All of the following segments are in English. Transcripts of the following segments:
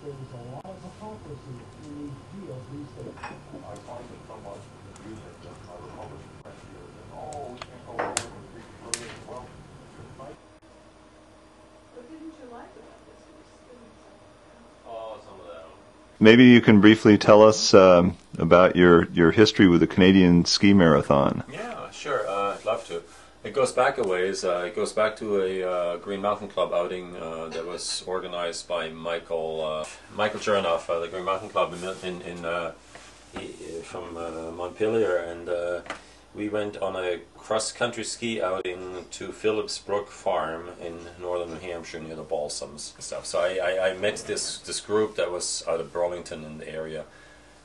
there's a lot of hypocrisy in these deals these days. I find it somewhat confusing that my Republican friends here say, oh, we can't go over and speak for it. Well, what didn't you like about this? Oh, some of that. Maybe you can briefly tell us about your history with the Canadian Ski Marathon. Yeah, sure. I'd love to. It goes back a ways. It goes back to a Green Mountain Club outing that was organized by Michael Chernoff, the Green Mountain Club from Montpelier, and we went on a cross-country ski outing to Phillipsbrook Farm in northern New Hampshire near the Balsams and stuff. So I met this group that was out of Burlington in the area,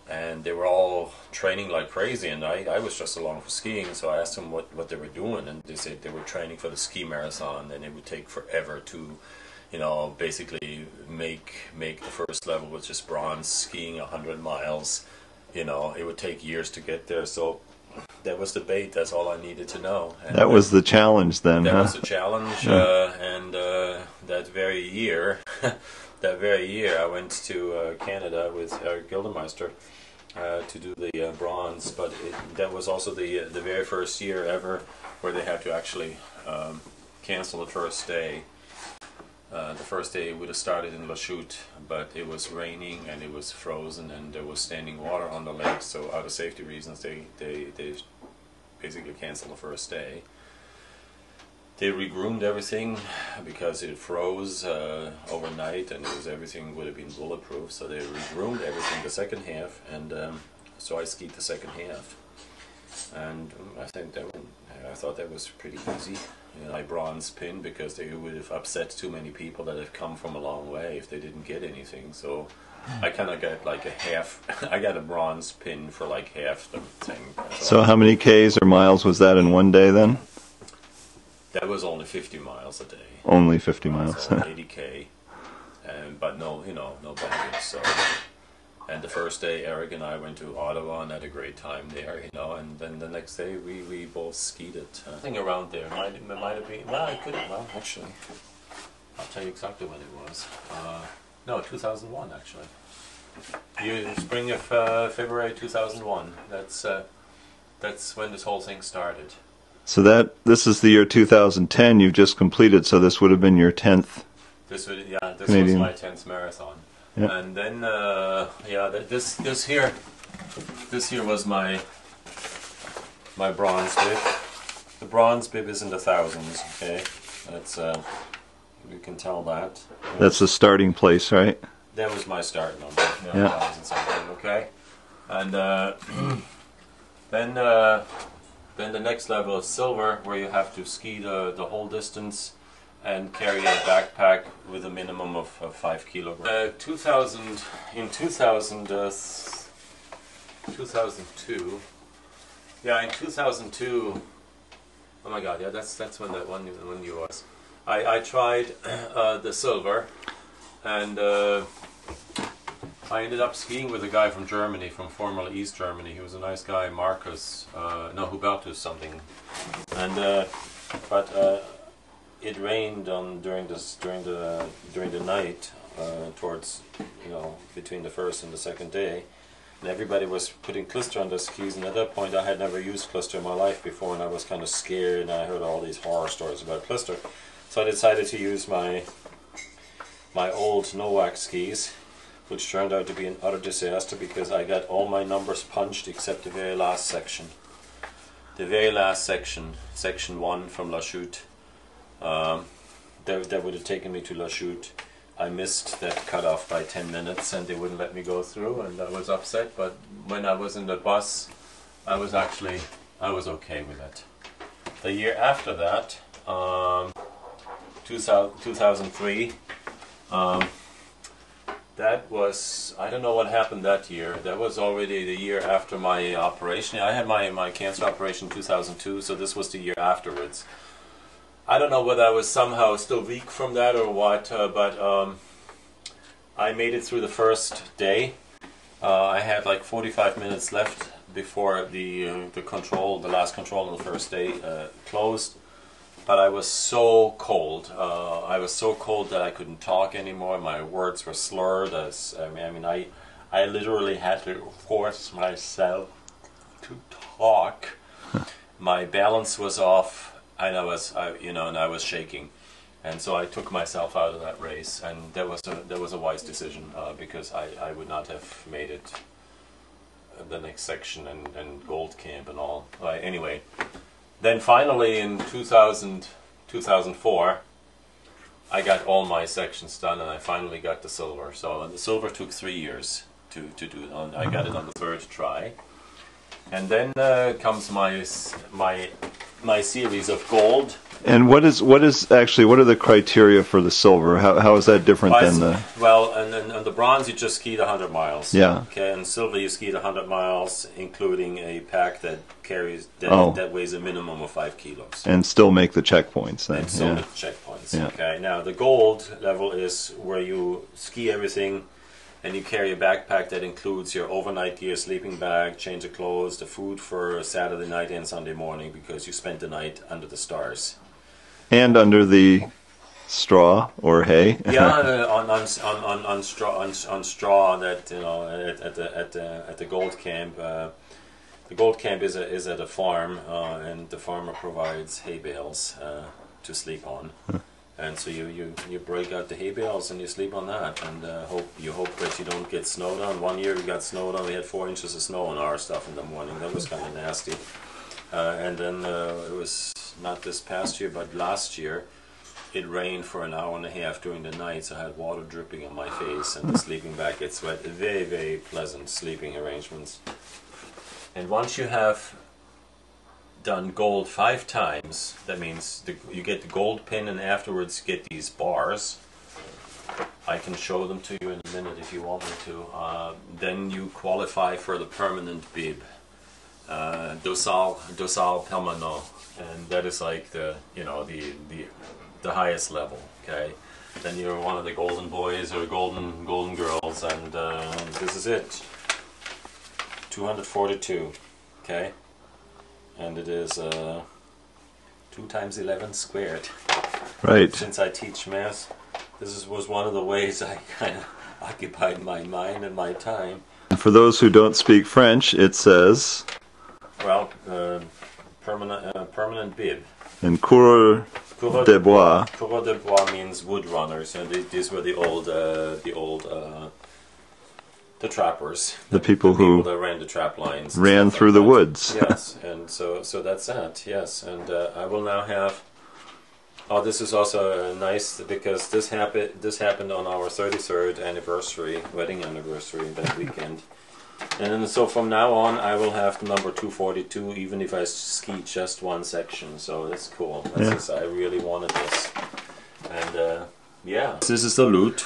and they were all training like crazy, and I was just along for skiing. So I asked them what they were doing, and they said they were training for the ski marathon, and it would take forever to, you know, basically make the first level, which is bronze skiing 100 miles. You know, it would take years to get there. So that was the bait. That's all I needed to know. And that was the challenge then, That huh? was the challenge, and that very year, I went to Canada with Eric Gildemeister to do the bronze. But that was also the very first year ever where they had to actually cancel the first day. The first day would have started in Lachute, but it was raining and it was frozen and there was standing water on the lake, so out of safety reasons they basically canceled the first day. They regroomed everything because it froze overnight, and everything would have been bulletproof, so they regroomed everything the second half, and so I skied the second half. And I thought that was pretty easy. You know, I bronze pin because they would have upset too many people that have come from a long way if they didn't get anything. So I kind of got like a half. I got a bronze pin for like half the thing. So how many Ks or miles was that in one day then? That was only 50 miles a day. Only 50 miles. So 80K, but no, you know, no baggage. So. And the first day, Eric and I went to Ottawa and had a great time there, you know. And then the next day, we both skied it. I think around there might have been. Well, I couldn't. Well, actually, I'll tell you exactly when it was. No, 2001 actually. Spring of February 2001. That's when this whole thing started. So this is the year 2010. You've just completed. So this would have been your 10th. This was Canadian. my 10th marathon. Yep. And then this here was my bronze bib. The bronze bib is in the thousands. Okay, that's you can tell that. That's the starting place, right? That was my start number. Yeah. 1,000 something. Okay, and then the next level is silver, where you have to ski the whole distance and carry a backpack with a minimum of 5 kilograms. In 2002, yeah, in 2002, oh my God, yeah, that's when that one year was. I tried the silver, and I ended up skiing with a guy from Germany, from formerly East Germany. He was a nice guy, Marcus, no, Hubertus something, and it rained during the night towards, you know, between the first and the second day, and everybody was putting cluster on their skis. And at that point, I had never used cluster in my life before, and I was kind of scared. And I heard all these horror stories about cluster, so I decided to use my old no-wax skis, which turned out to be an utter disaster because I got all my numbers punched except the very last section. The very last section, section 1 from Lachute. That would have taken me to Lachute. I missed that cutoff by 10 minutes and they wouldn't let me go through, and I was upset, but when I was in the bus, I was okay with it. The year after that, 2003, that was, I don't know what happened that year. That was already the year after my operation. I had my cancer operation in 2002, so this was the year afterwards. I don't know whether I was somehow still weak from that or what, but I made it through the first day. I had like 45 minutes left before the last control on the first day closed, but I was so cold. I was so cold that I couldn't talk anymore. My words were slurred. I literally had to force myself to talk. My balance was off, and I was shaking, and so I took myself out of that race, and that was a wise decision because I would not have made it the next section and Gold Camp and all. Anyway, then finally in 2004, I got all my sections done, and I finally got the silver. So the silver took 3 years to do. I got it on the third try. And then comes my series of gold. And what are the criteria for the silver? How is that different than the? Well, and then on the bronze you just skied 100 miles. Yeah. Okay, and silver you skied 100 miles, including a pack that that weighs a minimum of 5 kilos. And still make the checkpoints then. And still make the checkpoints. Yeah. Okay. Now the gold level is where you ski everything. And you carry a backpack that includes your overnight gear, sleeping bag, change of clothes, the food for Saturday night and Sunday morning because you spent the night under the stars. And under the straw or hay. Yeah, on straw that at the Gold Camp. The Gold Camp is at a farm, and the farmer provides hay bales to sleep on. And so you break out the hay bales and you sleep on that, and you hope that you don't get snowed on. One year we got snowed on. We had 4 inches of snow on our stuff in the morning. That was kind of nasty. And then it was not this past year, but last year it rained for an hour and a half during the night, so I had water dripping on my face and the sleeping bag gets wet. Very, very pleasant sleeping arrangements. And once you have done gold 5 times, that means you get the gold pin and afterwards get these bars. I can show them to you in a minute if you want me to. Then you qualify for the permanent bib, dosal permanent, and that is like the highest level. Okay, then you're one of the golden boys or golden girls, and this is it. 242. Okay. And it is 2 times 11 squared. Right. Since I teach math, this was one of the ways I kind of occupied my mind and my time. And for those who don't speak French, it says. Well, permanent bib. And coureur de bois. Coureur de bois means wood runners, and these were the old the trappers, the people who that ran the trap lines, ran through the woods. Yes, and so that's that. Yes, and I will now have. Oh, this is also nice because this happened on our 33rd wedding anniversary that weekend, and then, so from now on I will have the number 242 even if I ski just one section. So that's cool. I really wanted this, and yeah, this is the loot.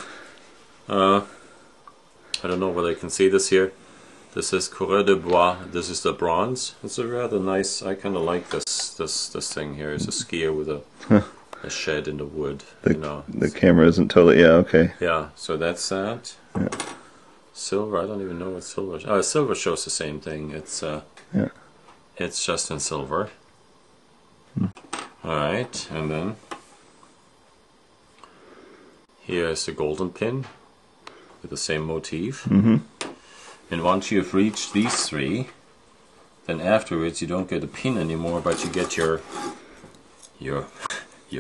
I don't know whether you can see this here. This is coureur de bois. This is the bronze. It's a rather nice. I kind of like this thing here. It's a skier with a shed in the wood. The camera isn't totally. Yeah. Okay. Yeah. So that's that. Yeah. Silver. I don't even know what silver. Oh, silver shows the same thing. It's It's just in silver. All right, and then here's the golden pin with the same motif. Mm-hmm. And once you've reached these 3, then afterwards you don't get a pin anymore, but you get your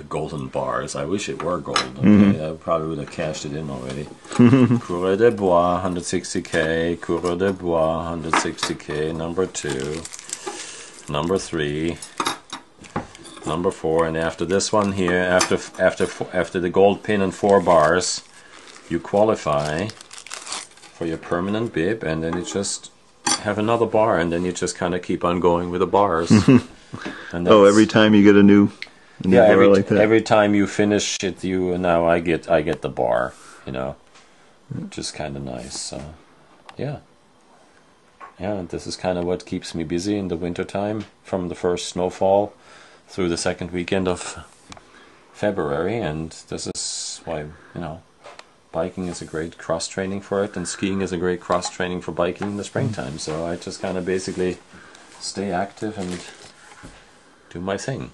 golden bars. I wish it were gold. Okay? Mm-hmm. I probably would have cashed it in already. Coureur de bois, 160k. Coureur de bois, 160k. Number 2, number 3, number 4, and after this one here, after the gold pin and 4 bars, you qualify for your permanent bib, and then you just have another bar, and then you just kind of keep on going with the bars. And every time you get a new bar like that. Every time you finish it, I get the bar, which is kind of nice. So, yeah. This is kind of what keeps me busy in the winter time, from the first snowfall through the second weekend of February, and this is why biking is a great cross training for it, and skiing is a great cross training for biking in the springtime. So I just kind of basically stay active and do my thing.